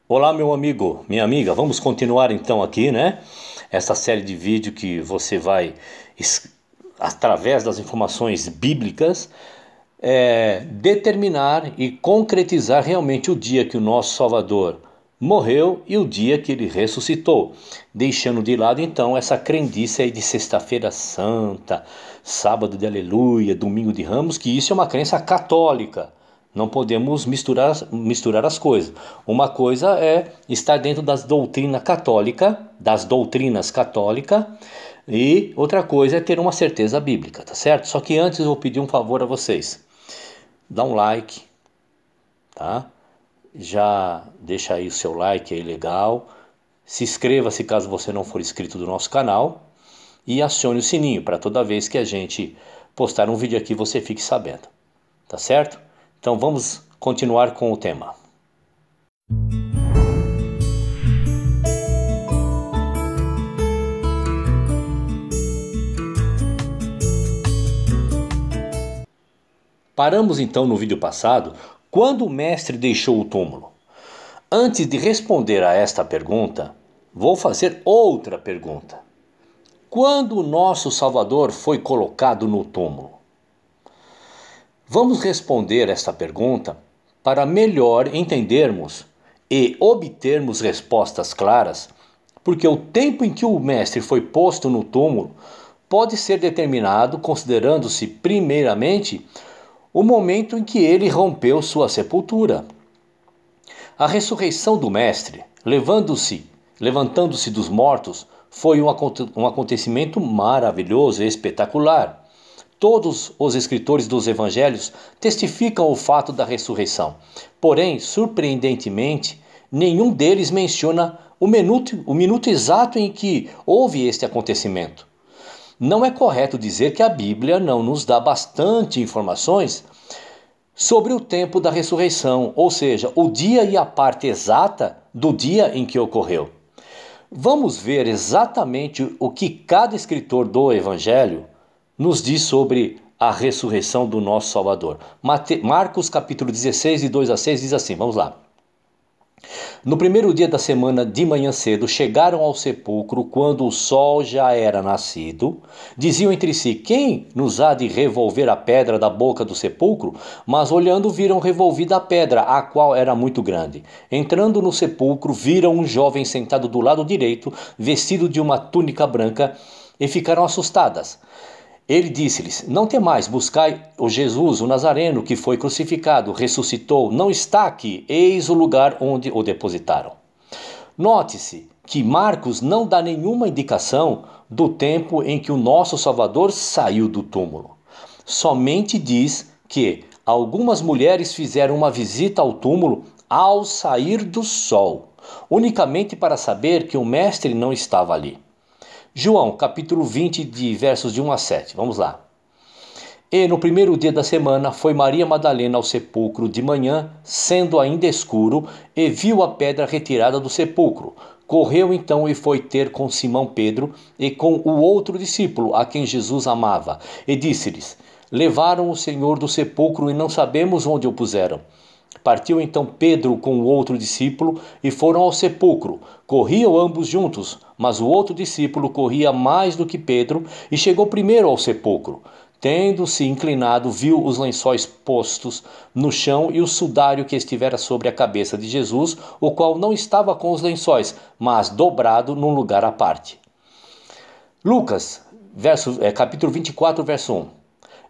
Olá, meu amigo, minha amiga, vamos continuar então aqui, né? Essa série de vídeo que você vai, através das informações bíblicas, determinar e concretizar realmente o dia que o nosso Salvador morreu e o dia que ele ressuscitou, deixando de lado então essa crendice aí de sexta-feira santa, sábado de aleluia, domingo de ramos, que isso é uma crença católica. Não podemos misturar as coisas. Uma coisa é estar dentro das doutrinas católicas, e outra coisa é ter uma certeza bíblica, tá certo? Só que antes eu vou pedir um favor a vocês. Dá um like, tá? Já deixa aí o seu like aí legal. Se inscreva se caso você não for inscrito do nosso canal e acione o sininho para toda vez que a gente postar um vídeo aqui você fique sabendo, tá certo? Então vamos continuar com o tema. Paramos então no vídeo passado quando o mestre deixou o túmulo. Antes de responder a esta pergunta, vou fazer outra pergunta. Quando o nosso Salvador foi colocado no túmulo? Vamos responder esta pergunta para melhor entendermos e obtermos respostas claras, porque o tempo em que o mestre foi posto no túmulo pode ser determinado considerando-se primeiramente o momento em que ele rompeu sua sepultura. A ressurreição do mestre, levantando-se dos mortos, foi um acontecimento maravilhoso e espetacular. Todos os escritores dos evangelhos testificam o fato da ressurreição. Porém, surpreendentemente, nenhum deles menciona o minuto exato em que houve este acontecimento. Não é correto dizer que a Bíblia não nos dá bastante informações sobre o tempo da ressurreição, ou seja, o dia e a parte exata do dia em que ocorreu. Vamos ver exatamente o que cada escritor do Evangelho nos diz sobre a ressurreição do nosso Salvador. Marcos capítulo 16, de 2 a 6 diz assim, vamos lá. No primeiro dia da semana, de manhã cedo, chegaram ao sepulcro quando o sol já era nascido. Diziam entre si, quem nos há de revolver a pedra da boca do sepulcro? Mas olhando viram revolvida a pedra, a qual era muito grande. Entrando no sepulcro, viram um jovem sentado do lado direito, vestido de uma túnica branca, e ficaram assustadas. Ele disse-lhes, não temais, buscai o Jesus, o Nazareno, que foi crucificado, ressuscitou, não está aqui, eis o lugar onde o depositaram. Note-se que Marcos não dá nenhuma indicação do tempo em que o nosso Salvador saiu do túmulo. Somente diz que algumas mulheres fizeram uma visita ao túmulo ao sair do sol, unicamente para saber que o mestre não estava ali. João, capítulo 20, de versos de 1 a 7. Vamos lá. E no primeiro dia da semana foi Maria Madalena ao sepulcro de manhã, sendo ainda escuro, e viu a pedra retirada do sepulcro. Correu então e foi ter com Simão Pedro e com o outro discípulo, a quem Jesus amava, e disse-lhes, levaram o Senhor do sepulcro e não sabemos onde o puseram. Partiu então Pedro com o outro discípulo e foram ao sepulcro. Corriam ambos juntos, mas o outro discípulo corria mais do que Pedro e chegou primeiro ao sepulcro. Tendo-se inclinado, viu os lençóis postos no chão e o sudário que estivera sobre a cabeça de Jesus, o qual não estava com os lençóis, mas dobrado num lugar à parte. Lucas, capítulo 24, verso 1.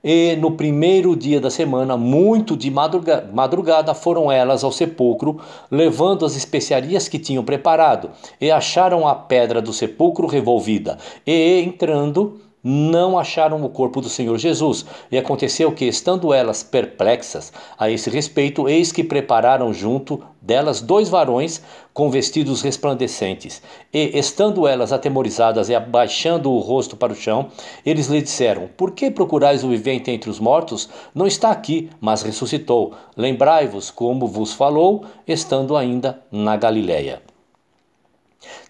E no primeiro dia da semana, muito de madrugada, foram elas ao sepulcro, levando as especiarias que tinham preparado, e acharam a pedra do sepulcro revolvida. E entrando, não acharam o corpo do Senhor Jesus. E aconteceu que, estando elas perplexas a esse respeito, eis que prepararam junto delas 2 varões com vestidos resplandecentes. E, estando elas atemorizadas e abaixando o rosto para o chão, eles lhe disseram, por que procurais o vivente entre os mortos? Não está aqui, mas ressuscitou. Lembrai-vos como vos falou, estando ainda na Galiléia.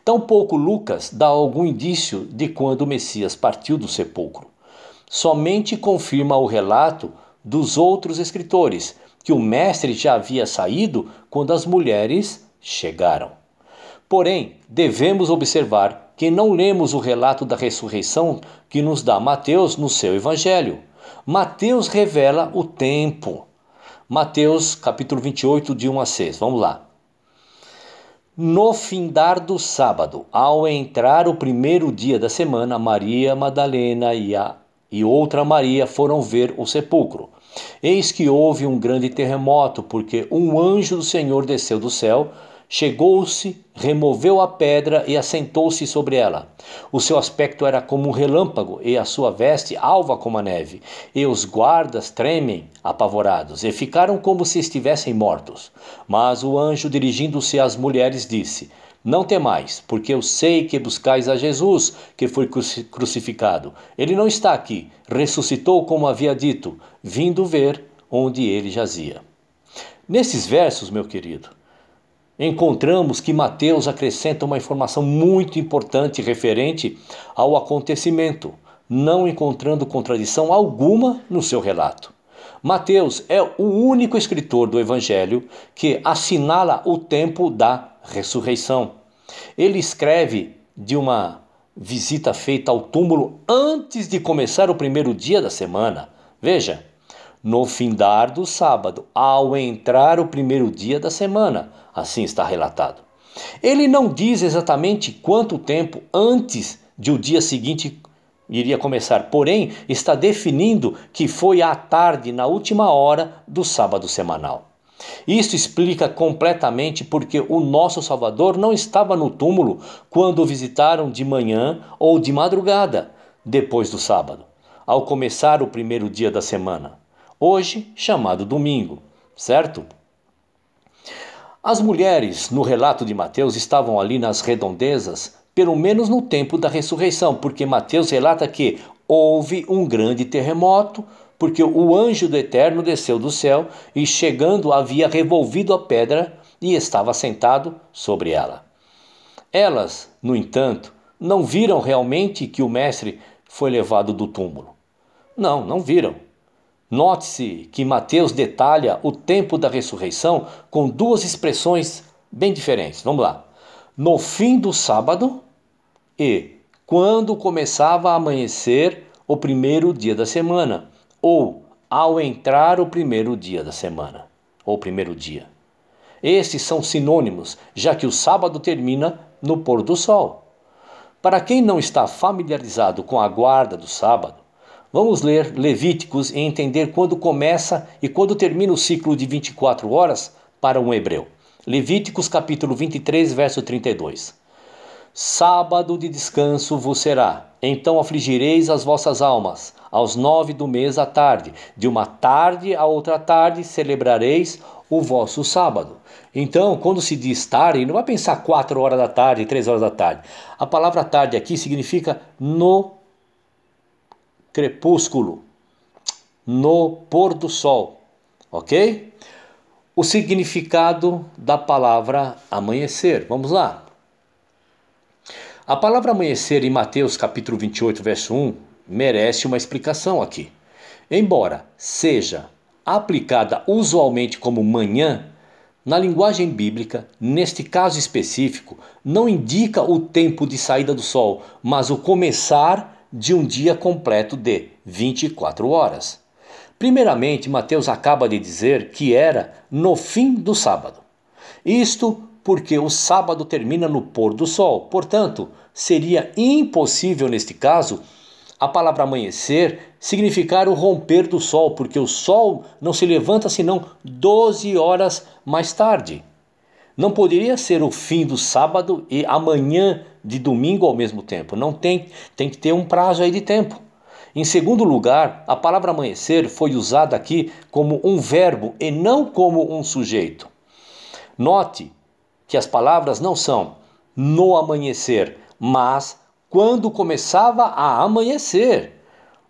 Tampouco Lucas dá algum indício de quando o Messias partiu do sepulcro. Somente confirma o relato dos outros escritores, que o mestre já havia saído quando as mulheres chegaram. Porém, devemos observar que não lemos o relato da ressurreição que nos dá Mateus no seu evangelho. Mateus revela o tempo. Mateus capítulo 28, de 1 a 6. Vamos lá. No findar do sábado, ao entrar o primeiro dia da semana, Maria Madalena e outra Maria foram ver o sepulcro. Eis que houve um grande terremoto, porque um anjo do Senhor desceu do céu, chegou-se, removeu a pedra e assentou-se sobre ela. O seu aspecto era como um relâmpago, e a sua veste alva como a neve. E os guardas tremem, apavorados, e ficaram como se estivessem mortos. Mas o anjo, dirigindo-se às mulheres, disse: Não temais, porque eu sei que buscais a Jesus, que foi crucificado. Ele não está aqui, ressuscitou como havia dito, vindo ver onde ele jazia. Nesses versos, meu querido, encontramos que Mateus acrescenta uma informação muito importante referente ao acontecimento, não encontrando contradição alguma no seu relato. Mateus é o único escritor do Evangelho que assinala o tempo da ressurreição. Ele escreve de uma visita feita ao túmulo antes de começar o primeiro dia da semana. Veja, no findar do sábado, ao entrar o primeiro dia da semana, assim está relatado. Ele não diz exatamente quanto tempo antes de o dia seguinte iria começar, porém está definindo que foi à tarde, na última hora do sábado semanal. Isso explica completamente porque o nosso Salvador não estava no túmulo quando o visitaram de manhã ou de madrugada, depois do sábado, ao começar o primeiro dia da semana, hoje chamado domingo, certo? As mulheres no relato de Mateus estavam ali nas redondezas, pelo menos no tempo da ressurreição, porque Mateus relata que houve um grande terremoto, porque o anjo do Eterno desceu do céu e, chegando, havia revolvido a pedra e estava sentado sobre ela. Elas, no entanto, não viram realmente que o mestre foi levado do túmulo. Não viram. Note-se que Mateus detalha o tempo da ressurreição com duas expressões bem diferentes. Vamos lá. No fim do sábado e quando começava a amanhecer o primeiro dia da semana, ou ao entrar o primeiro dia da semana, ou primeiro dia. Estes são sinônimos, já que o sábado termina no pôr do sol. Para quem não está familiarizado com a guarda do sábado, vamos ler Levíticos e entender quando começa e quando termina o ciclo de 24 horas para um hebreu. Levíticos capítulo 23, verso 32. Sábado de descanso vos será, então afligireis as vossas almas, aos 9 do mês à tarde, de uma tarde a outra tarde celebrareis o vosso sábado. Então, quando se diz tarde, não vai pensar 4 horas da tarde, 3 horas da tarde. A palavra tarde aqui significa no crepúsculo, no pôr do sol, ok? O significado da palavra amanhecer, vamos lá. A palavra amanhecer em Mateus capítulo 28, verso 1, merece uma explicação aqui. Embora seja aplicada usualmente como manhã, na linguagem bíblica, neste caso específico, não indica o tempo de saída do sol, mas o começar de um dia completo de 24 horas. Primeiramente, Mateus acaba de dizer que era no fim do sábado. Isto porque o sábado termina no pôr do sol. Portanto, seria impossível neste caso a palavra amanhecer significar o romper do sol, porque o sol não se levanta senão 12 horas mais tarde. Não poderia ser o fim do sábado e amanhã de domingo ao mesmo tempo. Não tem que ter um prazo aí de tempo. Em segundo lugar, a palavra amanhecer foi usada aqui como um verbo e não como um sujeito. Note que as palavras não são no amanhecer, mas quando começava a amanhecer,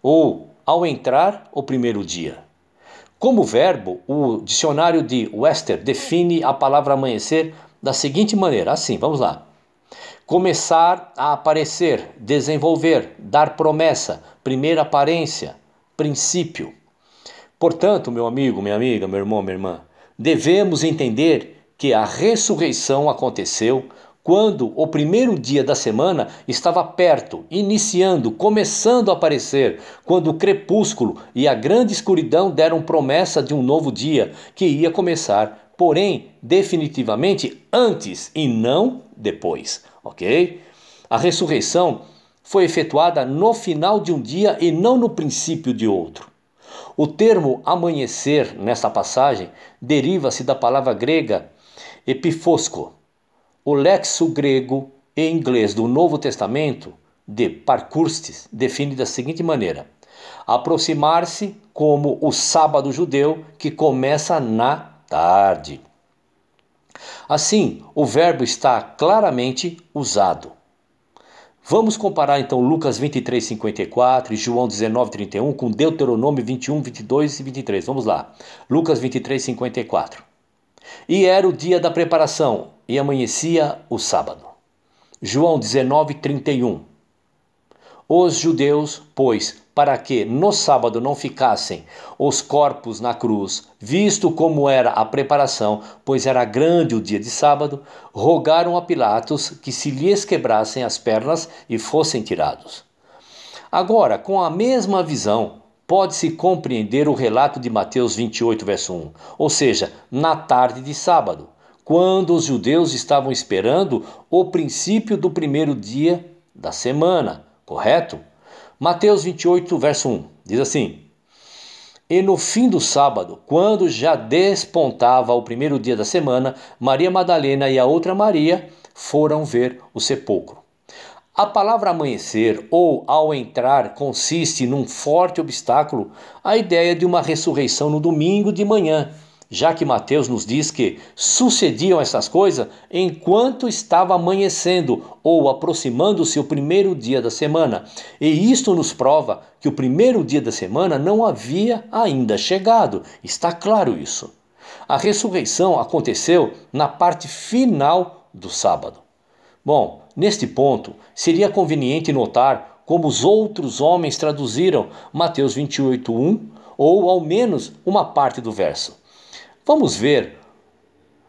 ou ao entrar o primeiro dia. Como verbo, o dicionário de Webster define a palavra amanhecer da seguinte maneira, assim, vamos lá. Começar a aparecer, desenvolver, dar promessa, primeira aparência, princípio. Portanto, meu amigo, minha amiga, meu irmão, minha irmã, devemos entender que a ressurreição aconteceu quando o primeiro dia da semana estava perto, iniciando, começando a aparecer, quando o crepúsculo e a grande escuridão deram promessa de um novo dia que ia começar, porém, definitivamente antes e não depois, ok? A ressurreição foi efetuada no final de um dia e não no princípio de outro. O termo amanhecer nesta passagem deriva-se da palavra grega epifosco. O léxico grego e inglês do Novo Testamento, de Parkhurst, define da seguinte maneira: aproximar-se como o sábado judeu que começa na tarde. Assim, o verbo está claramente usado. Vamos comparar então Lucas 23:54 e João 19:31 com Deuteronômio 21, 22 e 23. Vamos lá. Lucas 23:54. E era o dia da preparação, e amanhecia o sábado. João 19:31. Os judeus, pois, para que no sábado não ficassem os corpos na cruz, visto como era a preparação, pois era grande o dia de sábado, rogaram a Pilatos que se lhes quebrassem as pernas e fossem tirados. Agora, com a mesma visão, pode-se compreender o relato de Mateus 28, verso 1, ou seja, na tarde de sábado, quando os judeus estavam esperando o princípio do primeiro dia da semana, correto? Mateus 28, verso 1, diz assim: E no fim do sábado, quando já despontava o primeiro dia da semana, Maria Madalena e a outra Maria foram ver o sepulcro. A palavra amanhecer ou ao entrar consiste num forte obstáculo à ideia de uma ressurreição no domingo de manhã, já que Mateus nos diz que sucediam essas coisas enquanto estava amanhecendo ou aproximando-se o primeiro dia da semana. E isto nos prova que o primeiro dia da semana não havia ainda chegado. Está claro isso. A ressurreição aconteceu na parte final do sábado. Bom, neste ponto, seria conveniente notar como os outros homens traduziram Mateus 28:1, ou ao menos uma parte do verso. Vamos ver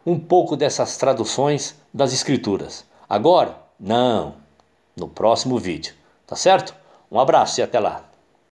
um pouco dessas traduções das Escrituras. Agora? Não, no próximo vídeo. Tá certo? Um abraço e até lá.